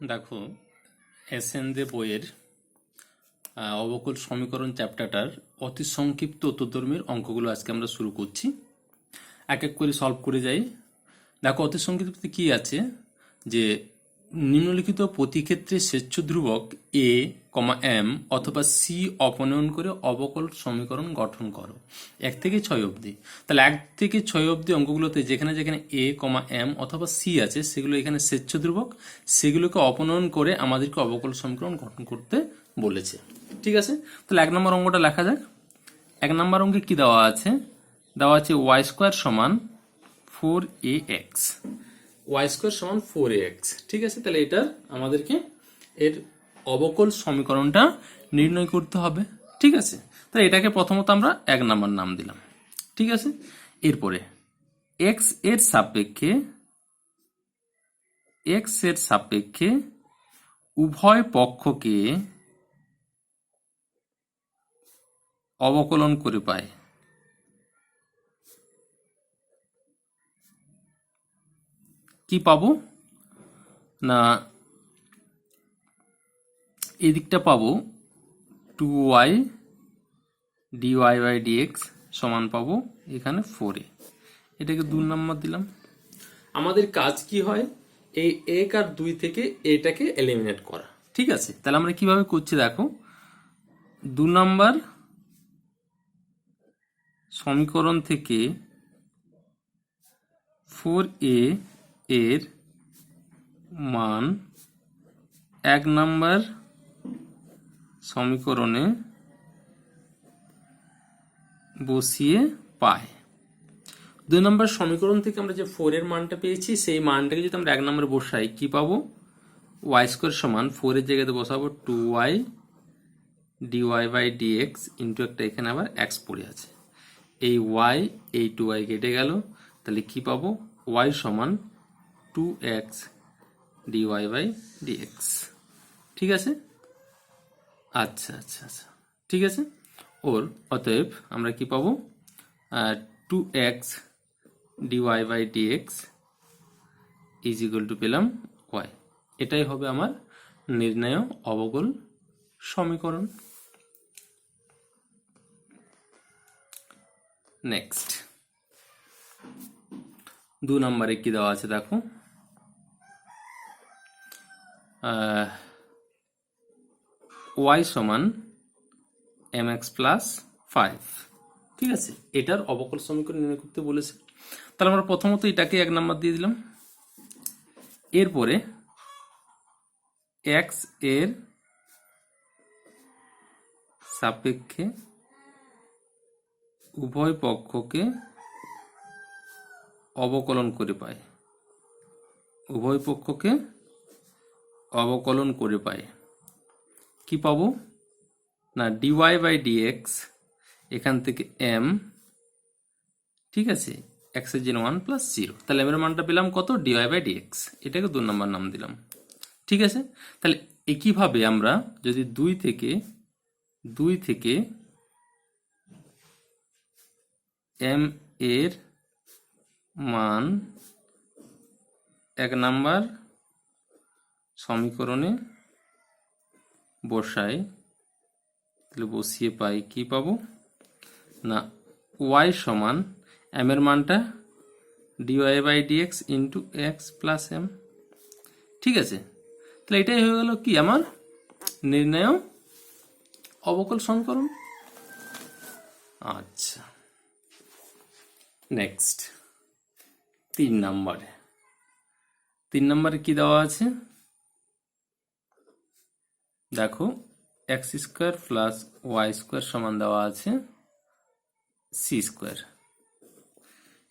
দেখো এসএন দে বইয়ের অবকল সমীকরণ চ্যাপ্টারটার অতি সংক্ষিপ্ত উত্তরধর্মীর অঙ্কগুলো আজকে আমরা শুরু করছি। এক এক করে সলভ করে যাই। দেখো অতি সংক্ষিপ্ত কি আছে, যে নিম্নলিখিত প্রতি ক্ষেত্রে স্বেচ্ছ ধ্রুবক এ এম অথবা সি অপনয়ন করে অবকল সমীকরণ গঠন করো 1 থেকে 6 অবধি। তাহলে 1 থেকে 6 অবধি অঙ্কগুলোতে যেখানে যেখানে এ এম অথবা সি আছে সেগুলো এখানে স্বেচ্ছ ধ্রুবক, সেগুলোকে অপনয়ন করে আমাদেরকে অবকল সমীকরণ গঠন করতে বলেছে। ঠিক আছে, তাহলে 1 নম্বর অঙ্কটা লেখা যাক। 1 নম্বর অঙ্কে কি দেওয়া আছে? দেওয়া আছে ওয়াই স্কোয়ার সমান 4ax, ওয়াই স্কোয়ার সমান 4ax। ঠিক আছে, তাহলে এটা আমাদেরকে এর অবকল সমীকরণটা নির্ণয় করতে হবে। ঠিক আছে, তাহলে এটাকে প্রথমত আমরা 1 নম্বর নাম দিলাম। ঠিক আছে, এরপরে x এর সাপেক্ষে উভয় পক্ষকে অবকলন করে পায়। কি পাবো না, এদিকটা পাবো 2y dy বাই dx সমান পাবো এখানে 4a, এটাকে 2 নম্বর দিলাম। আমাদের কাজ কি হয়, এই 1 আর 2 থেকে এটাকে এলিমিনেট করা। ঠিক আছে, তাহলে আমরা কিভাবে করছি দেখো। 2 নম্বর সমীকরণ থেকে 4a এর মান 1 নম্বর সমীকরণে বসিয়ে পাই। 2 নম্বর সমীকরণ থেকে আমরা যে 4 এর মানটা পেয়েছি সেই মানটাকে যদি আমরা 1 নম্বরে বসাই কি পাবো? ওয়াই স্কোয়ার সমান 4 এর জায়গাতে বসাবো 2y dy by dx into একটা এখানে আবার x পড়ে আছে, এই y এই 2y কেটে গেল, তাহলে কি পাবো? y সমান 2x dy বাই dx। ঠিক আছে, আচ্ছা আচ্ছা আচ্ছা, ঠিক আছে। ওর অতএব আমরা কি পাবো? 2x dy by dx is equal to পেলাম y। এটাই হবে আমার নির্ণেয় অবকল সমীকরণ। নেক্সট 2 নম্বরে কি দেওয়া আছে দেখো। y সমান mx প্লাস 5। ঠিক আছে, এটার অবকল সমীকরণ নির্ণয় করতে বলেছে। তাহলে আমরা প্রথমত এটাকে 1 নম্বর দিয়ে দিলাম। এরপরে x এর সাপেক্ষে উভয় পক্ষকে অবকলন করে পাই, উভয় পক্ষকে অবকলন করে পাই। কি পাবো না, dy বাই dx এখান থেকে m, ঠিক আছে, x এর জন্য 1 প্লাস 0, তাহলে m এর মানটা পেলাম কত? dy বাই dx, এটাকে 2 নম্বর নাম দিলাম। ঠিক আছে, তাহলে একইভাবে আমরা যদি 2 থেকে m এর মান 1 নম্বর সমীকরণে বসাই, তাহলে বসিয়ে পাই কি পাবো না, y সমান m এর মানটা dy by dx into x plus m। ঠিক আছে, তাহলে এটাই হয়ে গেল কি আমার নির্ণেয় অবকল সমীকরণ। আচ্ছা, নেক্সট 3 নম্বরে কি দেওয়া আছে দেখো। x square plus Y square সমান দেওয়া আছে সি স্কোয়ার,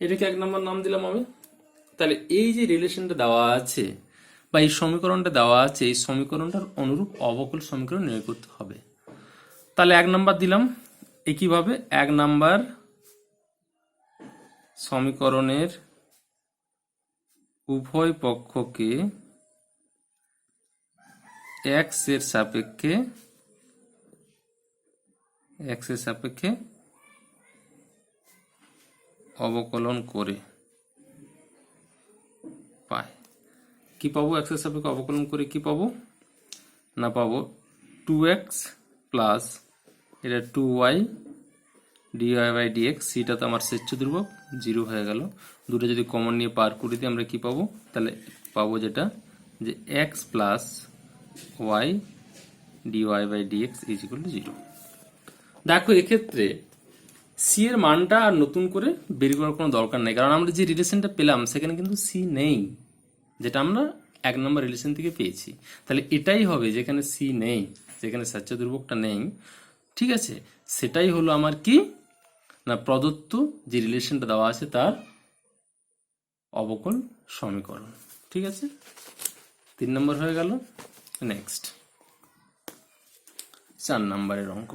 এটাকে 1 নম্বর নাম দিলাম আমি। তাহলে এই যে রিলেশনটা দেওয়া আছে বা এই সমীকরণটা দেওয়া আছে, এই সমীকরণটার অনুরূপ অবকল সমীকরণ নির্ণয় করতে হবে। তাহলে 1 নম্বর দিলাম। একইভাবে 1 নম্বর সমীকরণের উভয় পক্ষকে x এর সাপেক্ষে অবকলন করে পাই। কি পাবো, এক্সের সাপেক্ষে অবকলন করে কি পাবো না, পাবো 2x প্লাস এটা 2y dy বাই dx। সিটা তো আমার স্বেচ্ছ ধ্রুবক, 0 হয়ে গেল। দুটো যদি কমন নিয়ে পার করে দিই আমরা কি পাবো, তাহলে পাবো যেটা যে x plus y dy by dx is equal to 0। দেখো এক্ষেত্রে সি এর মানটা আর নতুন করে বের করার কোনো দরকার নেই, কারণ আমরা যে রিলেশনটা পেলাম সেখানে কিন্তু সি নেই, যেটা আমরা 1 নম্বর রিলেশন থেকে পেয়েছি। তাহলে এটাই হবে যেখানে সি নেই, যেখানে স্বেচ্ছ ধ্রুবকটা নেই, ঠিক আছে, সেটাই হলো আমার কি না প্রদত্ত যে রিলেশনটা দেওয়া আছে তার অবকল সমীকরণ। ঠিক আছে, 3 নম্বর হয়ে গেল। নেক্সট 4 নম্বরের অঙ্ক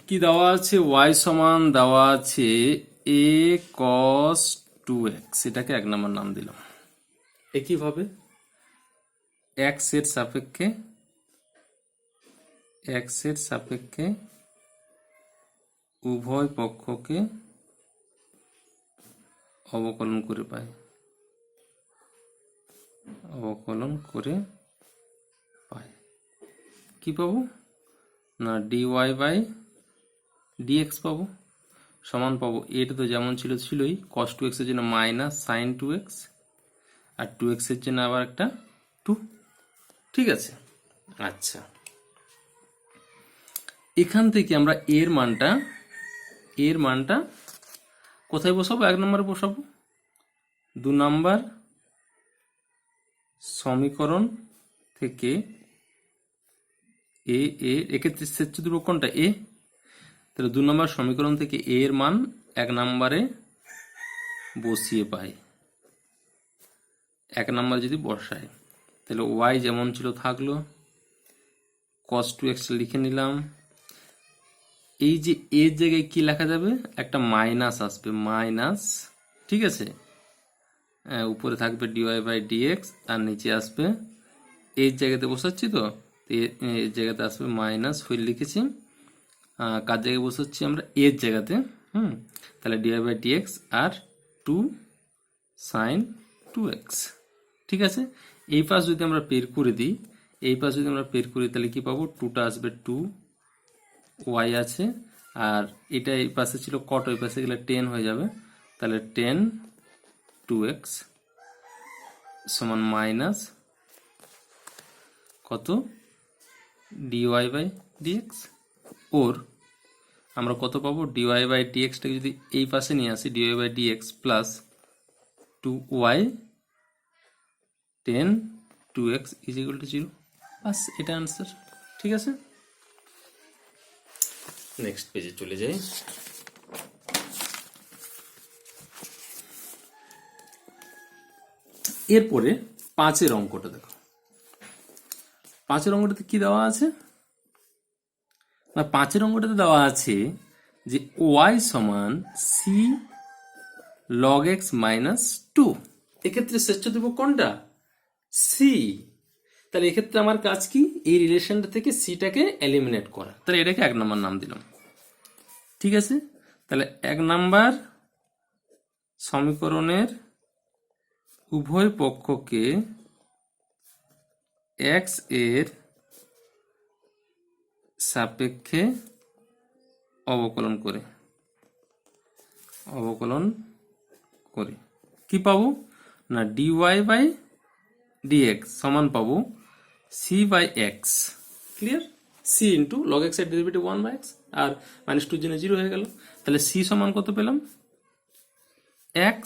কি দেওয়া আছে, y সমান দেওয়া আছে a cos 2x, এটাকে 1 নম্বর নাম দিলাম। একইভাবে x এর সাপেক্ষে উভয় পক্ষকে অবকলন করে পাই, কি পাবো না dy বাই dx পাবো, সমান পাবো এটা তো যেমন ছিলই cos 2x এর জন্য মাইনাস sin 2x, আর 2x এর জন্য আবার একটা 2। ঠিক আছে, আচ্ছা এখান থেকে আমরা এর মানটা কোথায় বসাবো, 1 নম্বরে বসাবো। 2 নম্বর সমীকরণ থেকে এক্ষেত্রে স্বেচ্ছ ধ্রুবক কোনটা, এ, তাহলে 2 নম্বর সমীকরণ থেকে এ এর মান 1 নম্বরে বসিয়ে পাই। 1 নম্বরে যদি বসাই তাহলে y যেমন ছিল থাকলো, cos 2x লিখে নিলাম। এই যে এর জায়গায় কি লেখা যাবে, একটা মাইনাস আসবে, মাইনাস, ঠিক আছে, উপরে থাকবে dy বাই dx, আর নিচে আসবে এর জায়গাতে বসাচ্ছি তো এর জায়গাতে আসবে মাইনাস, হয়ে লিখেছি। কার জায়গায় বসাচ্ছি আমরা, এর জায়গাতে, তাহলে dy বাই dx আর 2 sin 2x। ঠিক আছে, এই পাশ যদি আমরা বের করে দিই, তাহলে কি পাবো, 2টা আসবে 2y আছে, আর এটা এই পাশে ছিল কট, ওই পাশে গেলে 10 হয়ে যাবে, তাহলে 10 2x সমান মাইনাস কত dy বাই dx, ওর আমরা কত পাবো, dy বাই dxটাকে যদি এই পাশে নিয়ে আসি, dy by dx plus 2y 10 2x is equal to 0। বাস, এটা আনসার। ঠিক আছে, নেক্সট পেজে চলে যাই। এরপরে 5 অঙ্কটা দেখো। 5 অঙ্কটাতে কি দেওয়া আছে না, 5 অঙ্কটাতে দেওয়া আছে যে y সমান c log x মাইনাস 2। এক্ষেত্রে স্বেচ্ছ ধ্রুবক কোনটা, c। তাহলে এক্ষেত্রে আমার কাজ কি, এই রিলেশনটা থেকে সিটাকে এলিমিনেট করা, তাহলে এটাকে 1 নম্বর নাম দিলাম। ঠিক আছে, তাহলে 1 নম্বর সমীকরণের উভয় পক্ষকে x এর সাপেক্ষে অবকলন করে কি পাবো না dy বাই dx সমান পাবো c by x। Clear, c into log x এর ডেরিভেটিভ 1 বাই x, আর মাইনাস 2 জন্য 0 হয়ে গেল। তাহলে c সমান কত পেলাম, x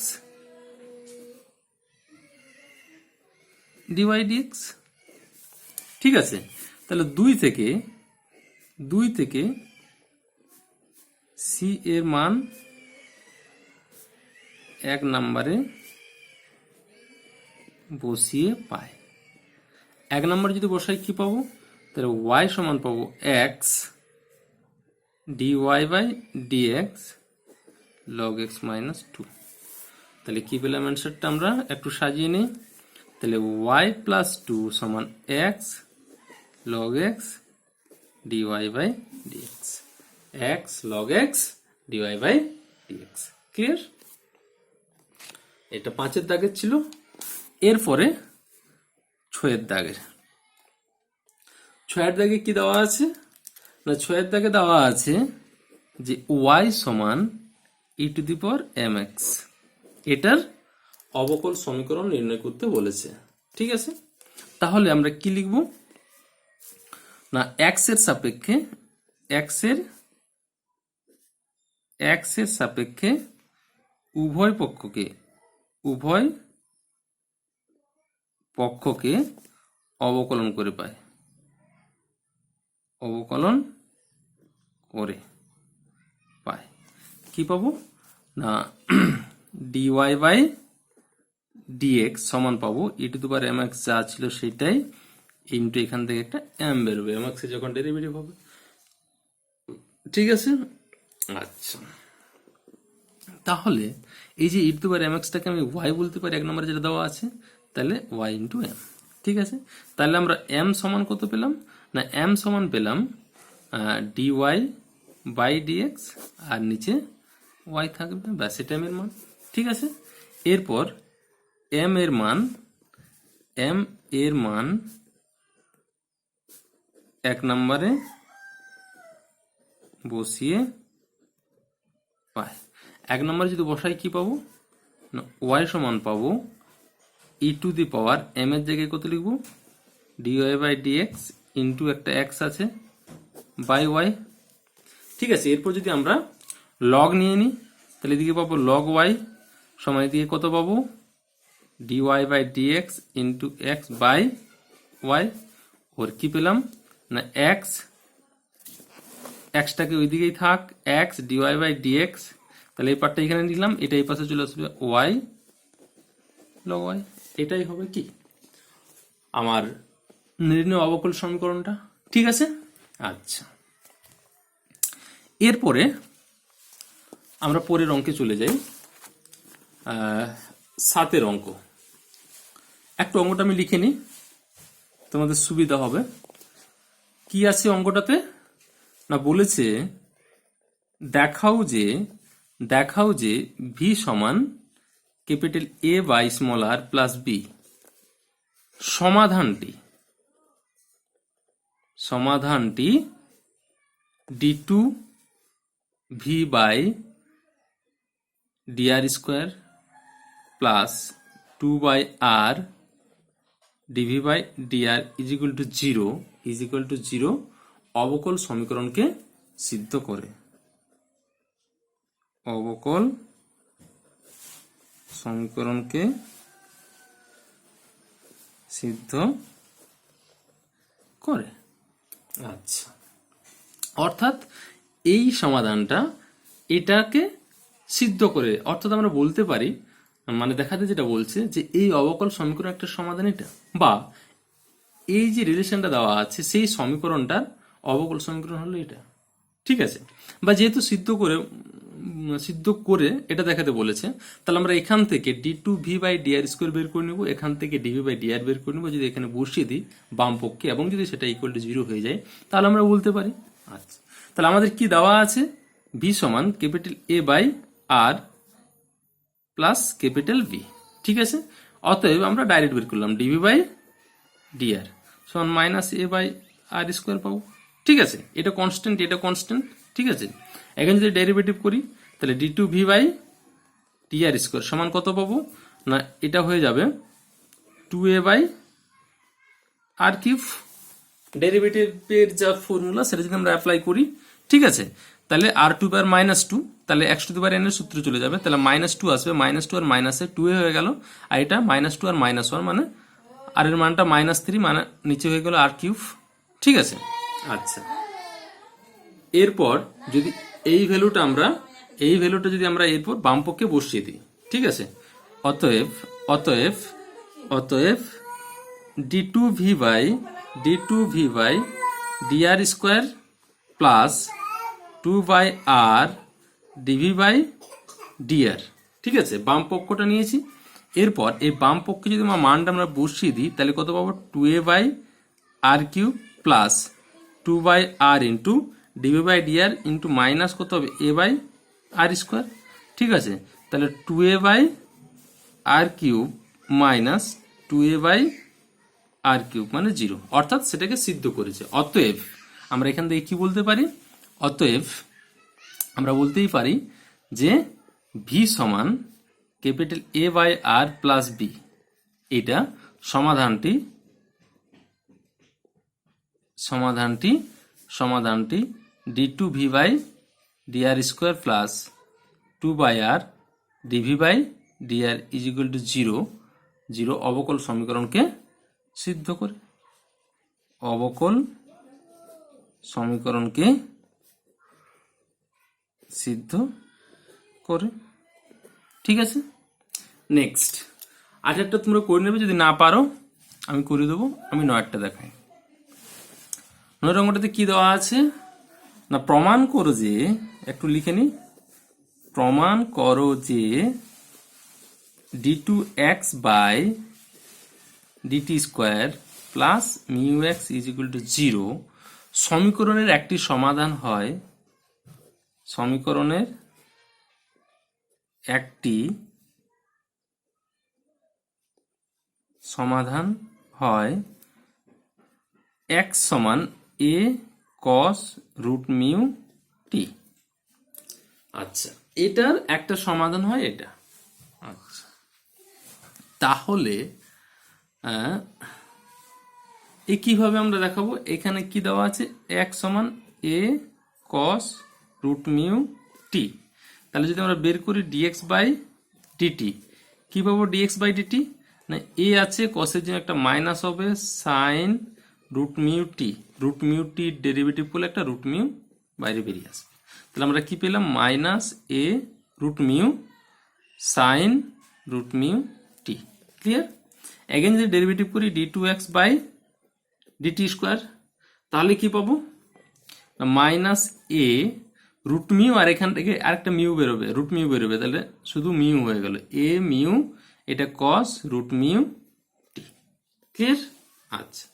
dy dx। ঠিক আছে, তাহলে 2 থেকে c এর মান 1 নম্বরে বসিয়ে পাই। 1 নম্বরে যদি বসাই কি পাবো, তাহলে y সমান পাবো x dy by dx log x minus 2। তাহলে কি পেলাম অ্যান্সারটা, আমরা একটু সাজিয়ে নিই। তাহলে y প্লাস 2 সমান x log x dy by dx, x log x dy by dx। Clear, এটা 5 দাগের ছিল। এরপরে 6 দাগের কি দেওয়া আছে না, 6 দাগে দেওয়া আছে যে y সমান e⁻mx, এটার অবকল সমীকরণ নির্ণয় করতে বলেছে। ঠিক আছে, তাহলে আমরা কি লিখব না, x এর সাপেক্ষে উভয় পক্ষকে অবকলন করে পায়, কি পাবো না, dy বাই dx সমান পাবো e⁻mx যা ছিল সেটাই ইনটু এখান থেকে একটা m বেরোবে mx এর যখন ডেরিভেটিভ হবে। ঠিক আছে, আচ্ছা, তাহলে এই যে e⁻mx টাকে আমি y বলতে পারি, 1 নম্বরে যেটা দেওয়া আছে, তাহলে y ইন্টু m। ঠিক আছে, তাহলে আমরা m সমান কত পেলাম না, m সমান পেলাম dy বাই dx, আর নিচে y থাকবে, ব্যাস এটা m এর মান। ঠিক আছে, এরপর m এর মান 1 নম্বরে বসিয়ে পাই। 1 নম্বরে যদি বসাই কি পাবো না, y সমান পাবো e⁻m এর জায়গায় কত লিখবো, dy বাই dx ইন্টু একটা x আছে বাই y। ঠিক আছে, এরপর যদি আমরা লগ নিয়ে নিই, তাহলে এদিকে পাবো লগ y সমান এদিকে কত পাবো, dy by dx into x by y। ওর কি পেলাম না, xটাকে ওই দিকেই থাক, x dy বাই dx, তাহলে এই পার্টটা এখানে নিলাম, এটা এই পাশে চলে আসবে y লগ y। এটাই হবে কি আমার নির্ণয় অবকল সমীকরণটা। ঠিক আছে, আচ্ছা, এরপরে আমরা পরের অঙ্কে চলে যাই। 7 অঙ্ক, একটু অঙ্কটা আমি লিখে নিই, তোমাদের সুবিধা হবে। কি আছে অঙ্কটাতে না, বলেছে দেখাও যে ভি সমান capital A by small r plus B, সমাধানটি d2v by dr square plus 2 by r dv by dr is equal to 0 অবকল সমীকরণকে সিদ্ধ করে। অবকল সমীকরণকে সিদ্ধ করে। আচ্ছা, অর্থাৎ এই সমাধানটা এটাকে সিদ্ধ করে, অর্থাৎ আমরা বলতে পারি, মানে দেখাতে যেটা বলছে যে এই অবকল সমীকরণ একটা সমাধান, এটা বা এই যে রিলেশনটা দেওয়া আছে সেই সমীকরণটার অবকল সমীকরণ হলো এটা। ঠিক আছে, বা যেহেতু সিদ্ধ করে এটা দেখাতে বলেছে, তাহলে আমরা এখান থেকে d2v বাই dr স্কোয়ার বের করে নেবো, এখান থেকে dv বাই dr বের করে নেবো, যদি এখানে বসিয়ে দিই বাম পক্ষে এবং যদি সেটা ইকুয়াল টু 0 হয়ে যায়, তাহলে আমরা বলতে পারি। আচ্ছা, তাহলে আমাদের কি দেওয়া আছে, v সমান capital A by r plus capital V। ঠিক আছে, অতএব আমরা ডাইরেক্ট বের করলাম dv বাই dr সমান minus a by r square পাবো। ঠিক আছে, এটা কনস্ট্যান্ট, এটা কনস্ট্যান্ট। ঠিক আছে, এখন যদি ডেরিভেটিভ করি, তাহলে d2v বাই dr স্কোয়ার সমান কত পাবো না, এটা হয়ে যাবে 2a বাই r কিউব। ডেরিভেটিভের যা ফর্মুলা সেটা যদি আমরা অ্যাপ্লাই করি, ঠিক আছে, তাহলে r2 বার মাইনাস 2, তাহলে x⁴n এর সূত্র চলে যাবে, তাহলে -2 আসবে, -2 আর মাইনাসে 2a হয়ে গেল, আর এটা -2 আর -1 মানে আর এর মানটা -3, মানে নিচে হয়ে গেল r কিউব। ঠিক আছে, আচ্ছা, এরপর যদি এই ভ্যালুটা যদি আমরা এরপর বাম পক্ষে বসিয়ে দিই, ঠিক আছে, অতএব d2v by dr square plus 2 by r dv by dr। ঠিক আছে, বাম পক্ষটা নিয়েছি। এরপর এই বাম পক্ষে যদি আমার মানটা আমরা বসিয়ে দিই, তাহলে কত পাবো, 2a by r cube plus 2 by r into dv by dr into minus কত হবে, a বাই r স্কোয়ার। ঠিক আছে, তাহলে 2a by r cube minus 2a/r³ মানে 0, অর্থাৎ সেটাকে সিদ্ধ করেছে। অতএব আমরা এখান থেকে কি বলতে পারি? অতএব আমরা বলতেই পারি যে v সমান ক্যাপিটাল A/r প্লাস b, এটা সমাধানটি d2v/dr² plus 2/r dv/dr is equal to 0 অবকল সমীকরণকে সিদ্ধ করে। অবকল সমীকরণকে সিদ্ধ করে। ঠিক আছে, নেক্সট 8টা তোমরা করে নেবে, যদি না পারো আমি করে দেবো। আমি 9টা দেখাই। 9 অঙ্কটাতে কি দেওয়া আছে না, প্রমাণ করো যে, একটু লিখে নি, প্রমাণ করো যে d2x/dt² plus μx is equal to 0 সমীকরণের একটি সমাধান হয়, সমীকরণের একটি সমাধান হয় x সমান a cos √μt। আচ্ছা, এটার একটা সমাধান হয় এটা। আচ্ছা, তাহলে এ কিভাবে আমরা দেখাবো? এখানে কি দেওয়া আছে, x সমান a cos √μt। তাহলে যদি আমরা বের করি dx/dt, কি পাবো dx/dt না, a আছে, cos এর জন্য একটা মাইনাস হবে sin √μt, √μt ডেরিভেটিভ করলে একটা √μ বাইরে বেরিয়ে আসবে। তাহলে আমরা কি পেলাম, minus a √μ sin √μt। Clear? Again যদি ডেরিভেটিভ করি d2x/dt², তাহলে কি পাবো, মাইনাস a √μ, আর এখান থেকে আরেকটা মিউ বেরোবে, √μ বেরোবে, তাহলে শুধু মিউ হয়ে গেল, a মিউ, এটা cos √μt। ক্লিয়ার? আচ্ছা,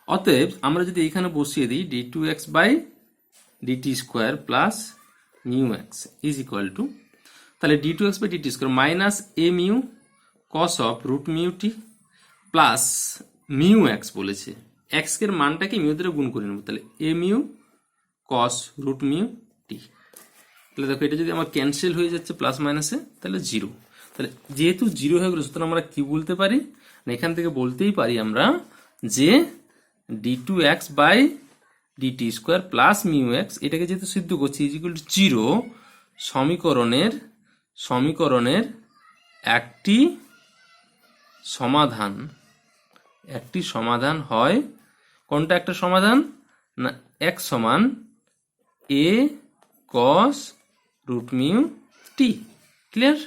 অতএব আমরা যদি এখানে বসিয়ে দিই d2x/dt² plus μx is equal two, তাহলে d2x/dt² minus a mu cos of √μt plus μx বলেছে, x এর মানটাকে মিউ দ্বারা গুণ করে নেব, তাহলে a মিউ cos √μt। তাহলে দেখো, এটা যদি আমার ক্যান্সেল হয়ে যাচ্ছে প্লাস মাইনাসে, তাহলে 0। তাহলে যেহেতু 0 হয়ে গেল, সুতরাং আমরা কি বলতে পারি, এখান থেকে বলতেই পারি আমরা যে d2x/dt² প্লাস μx, এটাকে যেহেতু সিদ্ধ করছি, ইজ ইকুয়াল টু 0 সমীকরণের একটি সমাধান হয়। কোনটা একটা সমাধান না, x সমান a cos √μt। ক্লিয়ার?